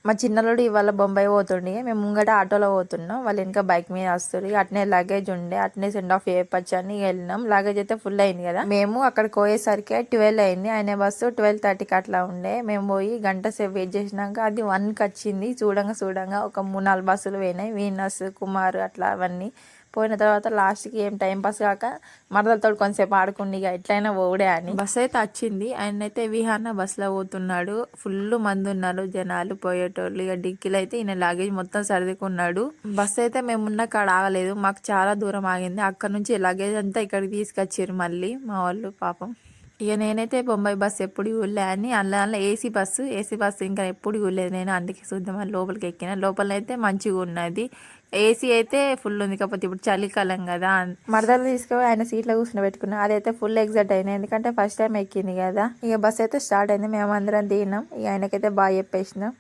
మా చిన్నోడు ఇవాళ బొంబాయి పోతుండే, మేము ముంగట ఆటోలో పోతున్నాం, వాళ్ళు ఇంకా బైక్ మీద వస్తారు. అట్నే లగేజ్ ఉండే, అట్నే సెండ్ ఆఫ్ చేయొచ్చు అని వెళ్ళినాం. లగేజ్ అయితే ఫుల్ అయింది కదా. మేము అక్కడికి పోయేసరికి 12 అయింది. ఆయన బస్సు 12:30కి అట్లా ఉండే. మేము పోయి గంట సేపు వెయిట్ చేసినాక అది 1కి వచ్చింది. చూడంగా ఒక 3-4 బస్సులు పోయినాయి, వీనస్, కుమార్ అట్లా అవన్నీ పోయిన తర్వాత లాస్ట్కి ఏం టైం పాస్ కాక మరదలతో కొంతసేపు ఆడుకుండి ఇక ఎట్లయినా పోవుడే అని బస్ అయితే వచ్చింది. ఆయన అయితే విహాన బస్సులో పోతున్నాడు. ఫుల్ మంది ఉన్నారు జనాలు పోయేటోళ్ళు. ఇక డిక్కీలో అయితే ఈయన లగేజ్ మొత్తం సర్దుకున్నాడు. బస్ అయితే మేమున్న కాడ ఆగలేదు, మాకు చాలా దూరం ఆగింది. అక్కడ నుంచి లగేజ్ అంతా ఇక్కడికి తీసుకొచ్చారు మళ్ళీ మా వాళ్ళు పాపం. ఇక నేనైతే బొంబాయి బస్సు ఎప్పుడు చూడలే అని అందులో ఏసీ బస్సు ఇంకా ఎప్పుడు చూడలేదు నేను. అందుకే చూద్దామని లోపలికి ఎక్కిన. లోపలైతే మంచిగా ఉన్నది. ఏసీ అయితే ఫుల్ ఉంది, కాకపోతే ఇప్పుడు చలికాలం కదా. మరదలు తీసుకుపోయి ఆయన సీట్లో కూర్చుని పెట్టుకున్నాం. అదైతే ఫుల్ ఎగ్జైట్ అయినా, ఎందుకంటే ఫస్ట్ టైం ఎక్కింది కదా. ఇక బస్ అయితే స్టార్ట్ అయింది, మేము అందరం దిగినాం. ఇక ఆయనకైతే బాగా చెప్పేసినాం.